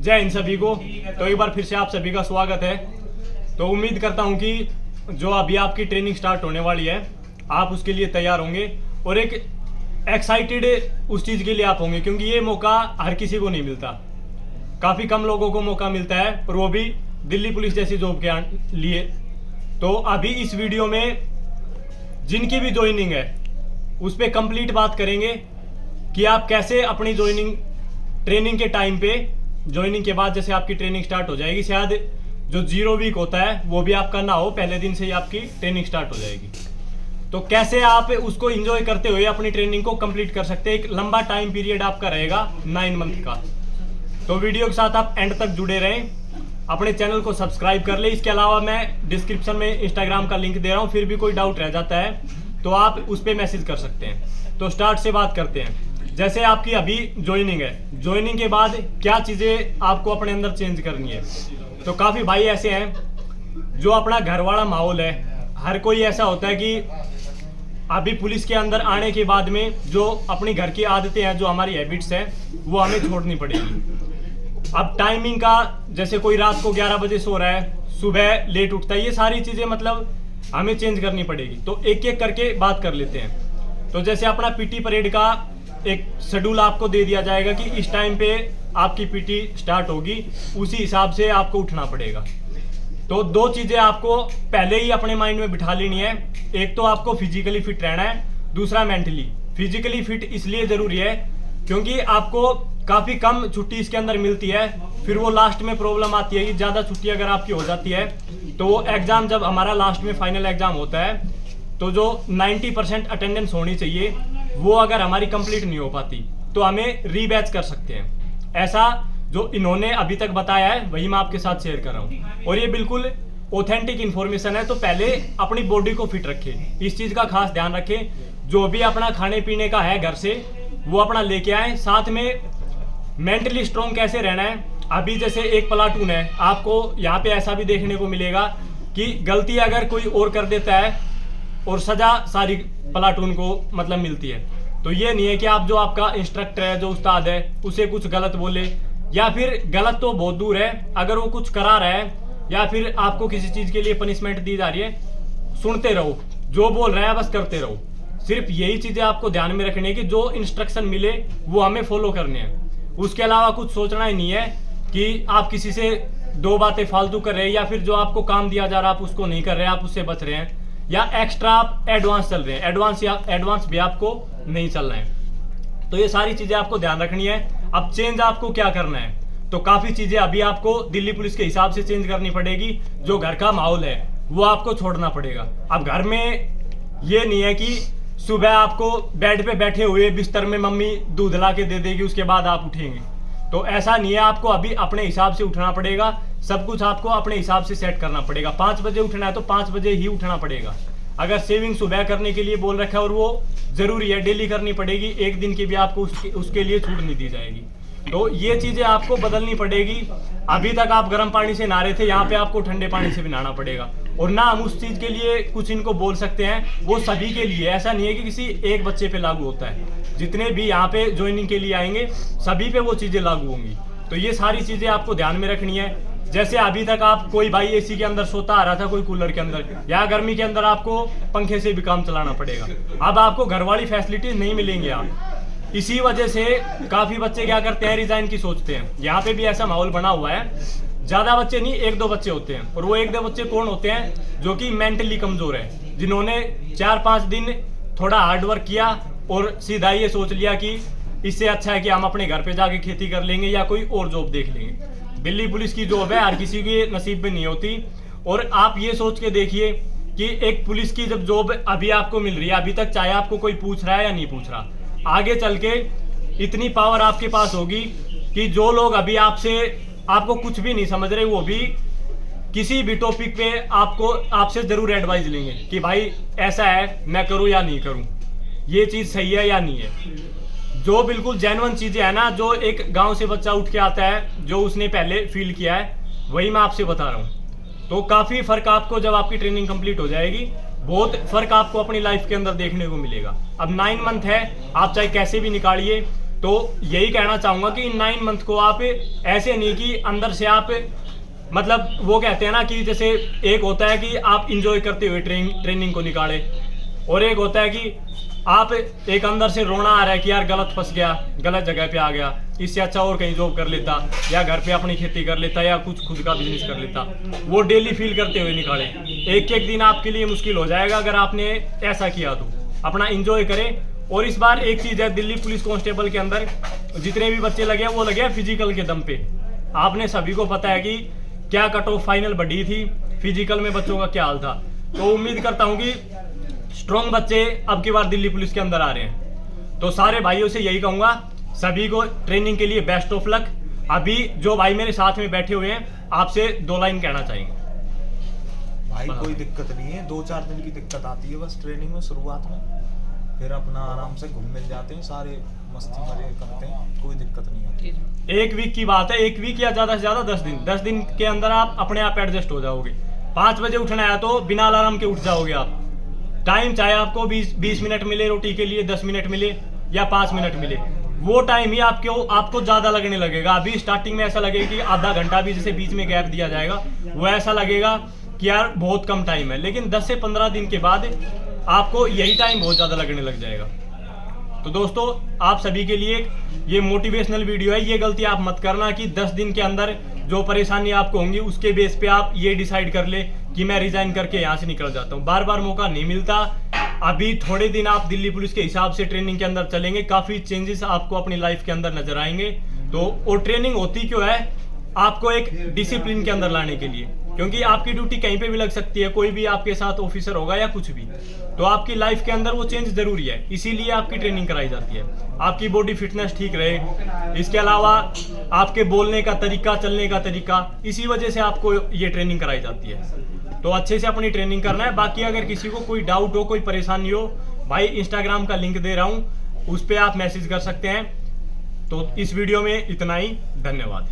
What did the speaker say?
जय हिंद सभी को। तो एक बार फिर से आप सभी का स्वागत है। तो उम्मीद करता हूं कि जो अभी आपकी ट्रेनिंग स्टार्ट होने वाली है आप उसके लिए तैयार होंगे और एक एक्साइटेड उस चीज़ के लिए आप होंगे, क्योंकि ये मौका हर किसी को नहीं मिलता। काफ़ी कम लोगों को मौका मिलता है और वो भी दिल्ली पुलिस जैसी जॉब के लिए। तो अभी इस वीडियो में जिनकी भी ज्वाइनिंग है उस पर कंप्लीट बात करेंगे कि आप कैसे अपनी ज्वाइनिंग ट्रेनिंग के टाइम पे, ज्वाइनिंग के बाद जैसे आपकी ट्रेनिंग स्टार्ट हो जाएगी, शायद जो 0 वीक होता है वो भी आपका ना हो, पहले दिन से ही आपकी ट्रेनिंग स्टार्ट हो जाएगी। तो कैसे आप उसको एंजॉय करते हुए अपनी ट्रेनिंग को कंप्लीट कर सकते हैं। एक लंबा टाइम पीरियड आपका रहेगा 9 मंथ का। तो वीडियो के साथ आप एंड तक जुड़े रहें, अपने चैनल को सब्सक्राइब कर ले। इसके अलावा मैं डिस्क्रिप्शन में इंस्टाग्राम का लिंक दे रहा हूँ, फिर भी कोई डाउट रह जाता है तो आप उस पर मैसेज कर सकते हैं। तो स्टार्ट से बात करते हैं। जैसे आपकी अभी ज्वाइनिंग है, ज्वाइनिंग के बाद क्या चीज़ें आपको अपने अंदर चेंज करनी है। तो काफ़ी भाई ऐसे हैं जो अपना घर वाला माहौल है, हर कोई ऐसा होता है कि अभी पुलिस के अंदर आने के बाद में जो अपनी घर की आदतें हैं, जो हमारी हैबिट्स हैं, वो हमें छोड़नी पड़ेगी। अब टाइमिंग का, जैसे कोई रात को 11 बजे सो रहा है, सुबह लेट उठता है, ये सारी चीज़ें मतलब हमें चेंज करनी पड़ेगी। तो एक एक करके बात कर लेते हैं। तो जैसे अपना पीटी परेड का एक शेड्यूल आपको दे दिया जाएगा कि इस टाइम पे आपकी पीटी स्टार्ट होगी, उसी हिसाब से आपको उठना पड़ेगा। तो 2 चीज़ें आपको पहले ही अपने माइंड में बिठा लेनी है। एक तो आपको फिजिकली फिट रहना है, दूसरा मेंटली। फिजिकली फिट इसलिए ज़रूरी है क्योंकि आपको काफ़ी कम छुट्टी इसके अंदर मिलती है, फिर वो लास्ट में प्रॉब्लम आती है कि ज़्यादा छुट्टी अगर आपकी हो जाती है तो वो एग्ज़ाम, जब हमारा लास्ट में फाइनल एग्ज़ाम होता है तो जो 90% अटेंडेंस होनी चाहिए वो अगर हमारी कंप्लीट नहीं हो पाती तो हमें रीबैच कर सकते हैं। ऐसा जो इन्होंने अभी तक बताया है वही मैं आपके साथ शेयर कर रहा हूँ, और ये बिल्कुल ऑथेंटिक इन्फॉर्मेशन है। तो पहले अपनी बॉडी को फिट रखें, इस चीज़ का खास ध्यान रखें। जो भी अपना खाने पीने का है घर से वो अपना लेके आए। साथ में मेंटली स्ट्रॉन्ग कैसे रहना है। अभी जैसे एक प्लाटून है, आपको यहाँ पे ऐसा भी देखने को मिलेगा कि गलती अगर कोई और कर देता है और सजा सारी प्लाटून को मतलब मिलती है। तो ये नहीं है कि आप जो आपका इंस्ट्रक्टर है, जो उस्ताद है, उसे कुछ गलत बोले, या फिर गलत तो बहुत दूर है, अगर वो कुछ करा रहा है या फिर आपको किसी चीज़ के लिए पनिशमेंट दी जा रही है, सुनते रहो, जो बोल रहा है बस करते रहो। सिर्फ यही चीज़ें आपको ध्यान में रखनी है कि जो इंस्ट्रक्शन मिले वो हमें फॉलो करने हैं। उसके अलावा कुछ सोचना ही नहीं है कि आप किसी से 2 बातें फालतू कर रहे हैं, या फिर जो आपको काम दिया जा रहा है आप उसको नहीं कर रहे हैं, आप उससे बच रहे हैं, या एक्स्ट्रा आप एडवांस चल रहे हैं। एडवांस भी आपको नहीं चलना है। तो ये सारी चीज़ें आपको ध्यान रखनी है। अब चेंज आपको क्या करना है, तो काफ़ी चीज़ें अभी आपको दिल्ली पुलिस के हिसाब से चेंज करनी पड़ेगी। जो घर का माहौल है वो आपको छोड़ना पड़ेगा। अब घर में ये नहीं है कि सुबह आपको बेड पे बैठे हुए बिस्तर में मम्मी दूध ला के दे देगी उसके बाद आप उठेंगे, तो ऐसा नहीं है। आपको अभी अपने हिसाब से उठना पड़ेगा, सब कुछ आपको अपने हिसाब से सेट करना पड़ेगा। 5 बजे उठना है तो 5 बजे ही उठना पड़ेगा। अगर सेविंग सुबह करने के लिए बोल रखा है और वो ज़रूरी है, डेली करनी पड़ेगी, एक दिन की भी आपको उसके लिए छूट नहीं दी जाएगी। तो ये चीज़ें आपको बदलनी पड़ेगी। अभी तक आप गर्म पानी से नहा रहे थे, यहाँ पे आपको ठंडे पानी से भी नहाना पड़ेगा। और ना हम उस चीज़ के लिए कुछ इनको बोल सकते हैं, वो सभी के लिए, ऐसा नहीं है कि किसी एक बच्चे पे लागू होता है। जितने भी यहाँ पे ज्वाइनिंग के लिए आएंगे सभी पे वो चीज़ें लागू होंगी। तो ये सारी चीज़ें आपको ध्यान में रखनी है। जैसे अभी तक आप, कोई भाई एसी के अंदर सोता आ रहा था, कोई कूलर के अंदर, या गर्मी के अंदर आपको पंखे से भी काम चलाना पड़ेगा। अब आपको घर वाली फैसिलिटीज नहीं मिलेंगी। आप इसी वजह से काफ़ी बच्चे क्या करते हैं, रिजाइन की सोचते हैं। यहाँ पे भी ऐसा माहौल बना हुआ है, ज़्यादा बच्चे नहीं, 1-2 बच्चे होते हैं। और वो 1-2 बच्चे कौन होते हैं, जो कि मेंटली कमज़ोर है, जिन्होंने 4-5 दिन थोड़ा हार्डवर्क किया और सीधा ये सोच लिया कि इससे अच्छा है कि हम अपने घर पे जाके खेती कर लेंगे या कोई और जॉब देख लेंगे। दिल्ली पुलिस की जॉब है, हर किसी के नसीब में नहीं होती। और आप ये सोच के देखिए कि एक पुलिस की जब जॉब अभी आपको मिल रही है, अभी तक चाहे आपको कोई पूछ रहा है या नहीं पूछ रहा, आगे चल के इतनी पावर आपके पास होगी कि जो लोग अभी आपको कुछ भी नहीं समझ रहे, वो भी किसी भी टॉपिक पे आपसे जरूर एडवाइस लेंगे कि भाई ऐसा है, मैं करूँ या नहीं करूँ, ये चीज़ सही है या नहीं है। जो बिल्कुल जेन्युइन चीज़ें हैं ना, जो एक गांव से बच्चा उठ के आता है, जो उसने पहले फील किया है, वही मैं आपसे बता रहा हूँ। तो काफ़ी फ़र्क आपको, जब आपकी ट्रेनिंग कंप्लीट हो जाएगी, बहुत फ़र्क आपको अपनी लाइफ के अंदर देखने को मिलेगा। अब 9 मंथ है, आप चाहे कैसे भी निकालिए, तो यही कहना चाहूँगा कि 9 मंथ को आप ऐसे नहीं कि अंदर से आप मतलब वो कहते हैं ना कि जैसे एक होता है कि आप इंजॉय करते हुए ट्रेनिंग को निकाले, और एक होता है कि आप एक अंदर से रोना आ रहा है कि यार गलत फंस गया, गलत जगह पे आ गया, इससे अच्छा और कहीं जॉब कर लेता या घर पे अपनी खेती कर लेता या कुछ खुद का बिजनेस कर लेता। वो डेली फील करते हुए निकाले। एक एक दिन आपके लिए मुश्किल हो जाएगा अगर आपने ऐसा किया तो। अपना इंजॉय करें। और इस बार एक चीज़ है, दिल्ली पुलिस कांस्टेबल के अंदर जितने भी बच्चे लगे हैं वो लगे हैं फिजिकल के दम पे। आपने सभी को पता है कि क्या कट ऑफ फाइनल बढ़ी थी, फिजिकल में बच्चों का क्या हाल था। तो उम्मीद करता हूँ कि स्ट्रॉन्ग बच्चे अब की बार दिल्ली पुलिस के अंदर आ रहे हैं। तो सारे भाइयों से यही कहूँगा, सभी को ट्रेनिंग के लिए बेस्ट ऑफ लक। अभी जो भाई मेरे साथ में बैठे हुए हैं, आपसे 2 लाइन कहना चाहेंगे। भाई कोई दिक्कत नहीं है, 2-4 दिन की दिक्कत आती है बस ट्रेनिंग में शुरुआत में, फिर अपना आराम से घूम मिल जाते हैं, सारे मस्ती मजे करते हैं, कोई दिक्कत नहीं आती। 1 वीक की बात है, 1 वीक या ज़्यादा से ज़्यादा 10 दिन के अंदर आप अपने आप एडजस्ट हो जाओगे। 5 बजे उठना है तो बिना अलार्म के उठ जाओगे आप। टाइम चाहे आपको 20 मिनट मिले रोटी के लिए, 10 मिनट मिले या 5 मिनट मिले, वो टाइम ही आपको ज़्यादा लगने लगेगा। अभी स्टार्टिंग में ऐसा लगेगा कि आधा घंटा भी जैसे बीच में गैप दिया जाएगा, वो ऐसा लगेगा कि यार बहुत कम टाइम है। लेकिन 10 से 15 दिन के बाद आपको यही टाइम बहुत ज़्यादा लगने लग जाएगा। तो दोस्तों, आप सभी के लिए ये मोटिवेशनल वीडियो है। ये गलती आप मत करना कि 10 दिन के अंदर जो परेशानी आपको होंगी उसके बेस पे आप ये डिसाइड कर ले कि मैं रिजाइन करके यहाँ से निकल जाता हूँ। बार बार मौका नहीं मिलता। अभी थोड़े दिन आप दिल्ली पुलिस के हिसाब से ट्रेनिंग के अंदर चलेंगे, काफ़ी चेंजेस आपको अपनी लाइफ के अंदर नजर आएंगे। तो वो ट्रेनिंग होती क्यों है? आपको एक डिसिप्लिन के अंदर लाने के लिए, क्योंकि आपकी ड्यूटी कहीं पे भी लग सकती है, कोई भी आपके साथ ऑफिसर होगा या कुछ भी, तो आपकी लाइफ के अंदर वो चेंज जरूरी है। इसीलिए आपकी ट्रेनिंग कराई जाती है, आपकी बॉडी फिटनेस ठीक रहे। इसके अलावा आपके बोलने का तरीका, चलने का तरीका, इसी वजह से आपको ये ट्रेनिंग कराई जाती है। तो अच्छे से अपनी ट्रेनिंग करना है। बाकी अगर किसी को कोई डाउट हो, कोई परेशानी हो, भाई इंस्टाग्राम का लिंक दे रहा हूँ, उस पर आप मैसेज कर सकते हैं। तो इस वीडियो में इतना ही, धन्यवाद।